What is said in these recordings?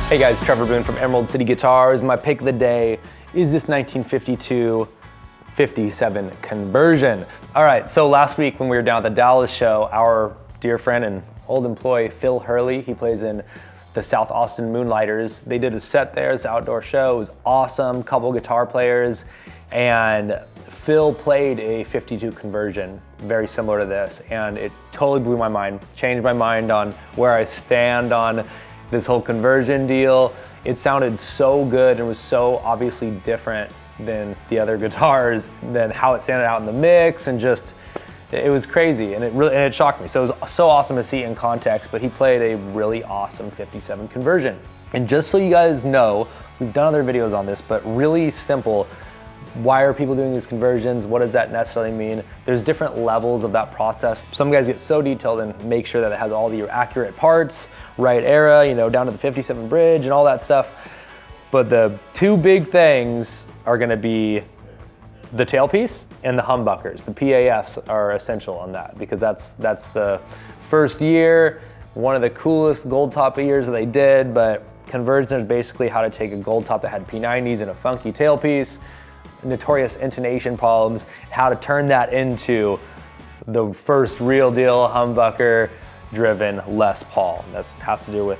Hey guys, Trevor Boone from Emerald City Guitars. My pick of the day is this 1952 57 conversion. All right, so last week when we were down at the Dallas show, our dear friend and old employee, Phil Hurley, he plays in the South Austin Moonlighters. They did a set there, this outdoor show. It was awesome, couple guitar players, and Phil played a 52 conversion, very similar to this, and it totally blew my mind, changed my mind on where I stand on this whole conversion deal. It sounded so good and was so obviously different than the other guitars, than how it sounded out in the mix, and just, it was crazy, and it shocked me. So it was so awesome to see it in context, but he played a really awesome 57 conversion. And just so you guys know, we've done other videos on this, but really simple. Why are people doing these conversions? What does that necessarily mean? There's different levels of that process. Some guys get so detailed and make sure that it has all the accurate parts, right era, you know, down to the 57 bridge and all that stuff. But the two big things are gonna be the tailpiece and the humbuckers. The PAFs are essential on that because that's the first year, one of the coolest gold top years that they did, but conversion is basically how to take a gold top that had P90s and a funky tailpiece, notorious intonation problems, how to turn that into the first real deal humbucker driven Les Paul. That has to do with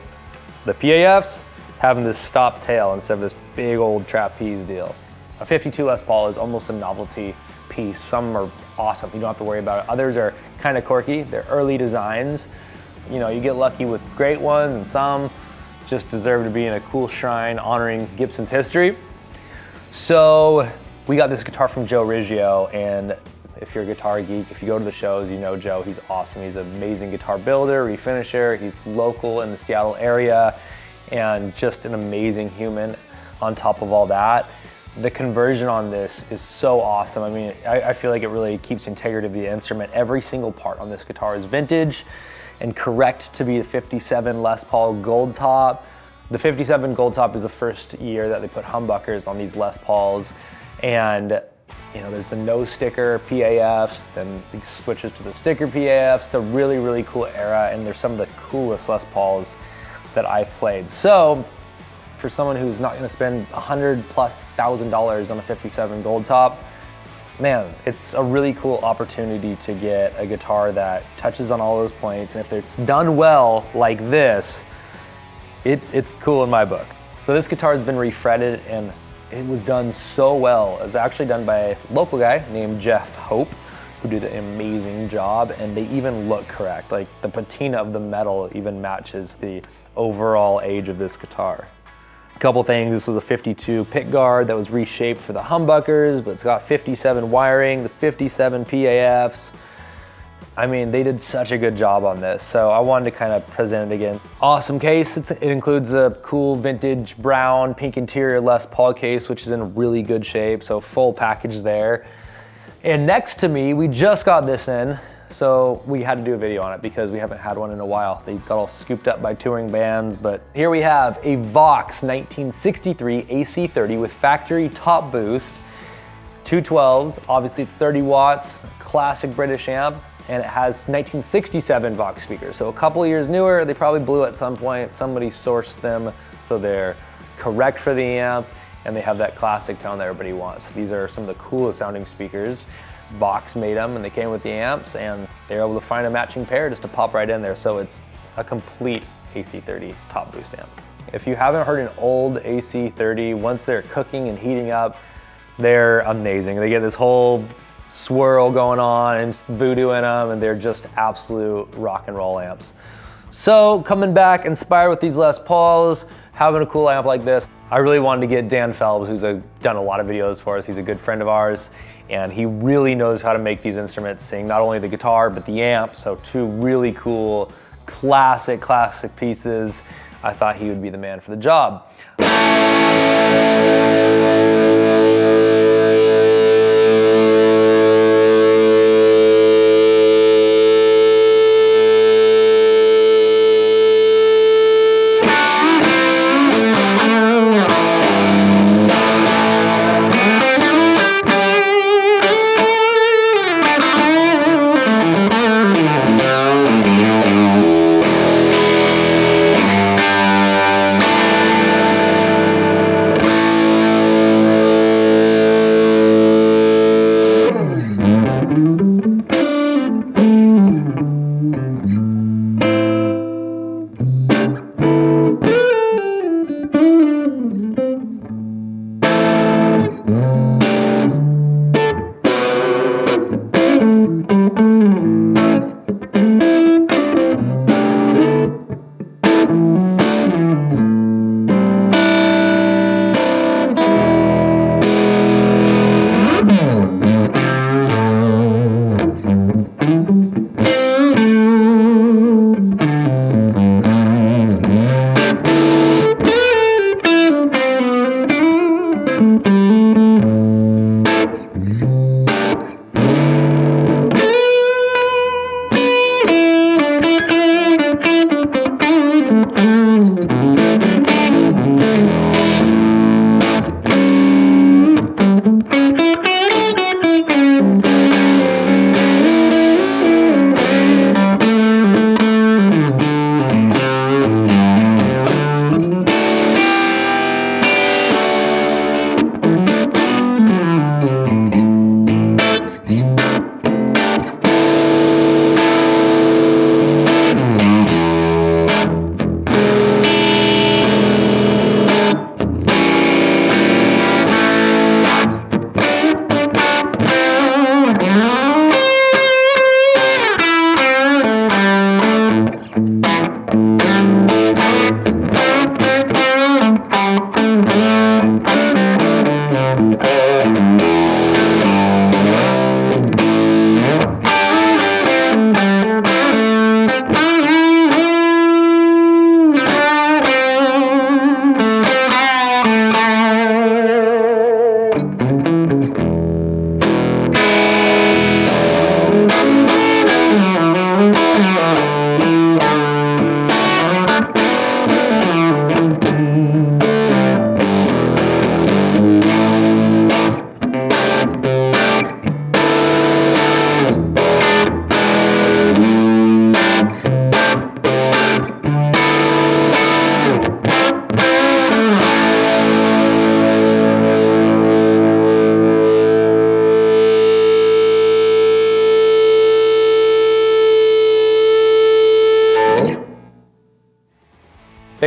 the PAFs having this stop tail instead of this big old trapeze deal. A 52 Les Paul is almost a novelty piece. Some are awesome, you don't have to worry about it. Others are kind of quirky, they're early designs. You know, you get lucky with great ones, and some just deserve to be in a cool shrine honoring Gibson's history. So we got this guitar from Joe Riggio, and if you're a guitar geek, if you go to the shows, you know Joe, he's awesome. He's an amazing guitar builder, refinisher, he's local in the Seattle area, and just an amazing human on top of all that. The conversion on this is so awesome. I mean, I feel like it really keeps integrity of the instrument. Every single part on this guitar is vintage and correct to be the 57 Les Paul Gold Top. The 57 Gold Top is the first year that they put humbuckers on these Les Pauls. And you know, there's the no sticker PAFs, then it switches to the sticker PAFs. It's a really, really cool era, and there's some of the coolest Les Pauls that I've played. So for someone who's not gonna spend $100,000+ on a 57 Gold Top, man, it's a really cool opportunity to get a guitar that touches on all those points, and if it's done well like this, it's cool in my book. So this guitar has been refretted, and it was done so well. It was actually done by a local guy named Jeff Hope, who did an amazing job, and they even look correct. Like the patina of the metal even matches the overall age of this guitar. A couple things, this was a 52 pick guard that was reshaped for the humbuckers, but it's got 57 wiring, the 57 PAFs. I mean, they did such a good job on this, so I wanted to kind of present it again. Awesome case. It includes a cool vintage brown pink interior Les Paul case, which is in really good shape, so full package there. And next to me, we just got this in, so we had to do a video on it because we haven't had one in a while. They got all scooped up by touring bands, but here we have a Vox 1963 AC30 with factory top boost, 212s, obviously it's 30 watts, classic British amp, and it has 1967 Vox speakers. So a couple years newer, they probably blew at some point. Somebody sourced them so they're correct for the amp, and they have that classic tone that everybody wants. These are some of the coolest sounding speakers. Vox made them, and they came with the amps, and they were able to find a matching pair just to pop right in there. So it's a complete AC30 top boost amp. If you haven't heard an old AC30, once they're cooking and heating up, they're amazing. They get this whole swirl going on and voodoo in them, and they're just absolute rock and roll amps. So coming back inspired with these Les Pauls, having a cool amp like this, I really wanted to get Dan Phelps, who's done a lot of videos for us. He's a good friend of ours, and he really knows how to make these instruments sing not only the guitar but the amp. So two really cool classic pieces. I thought he would be the man for the job.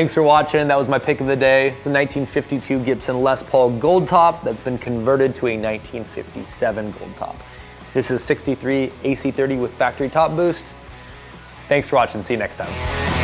Thanks for watching. That was my pick of the day. It's a 1952 Gibson Les Paul Gold top that's been converted to a 1957 Gold top. This is a 63 AC30 with factory top boost. Thanks for watching. See you next time.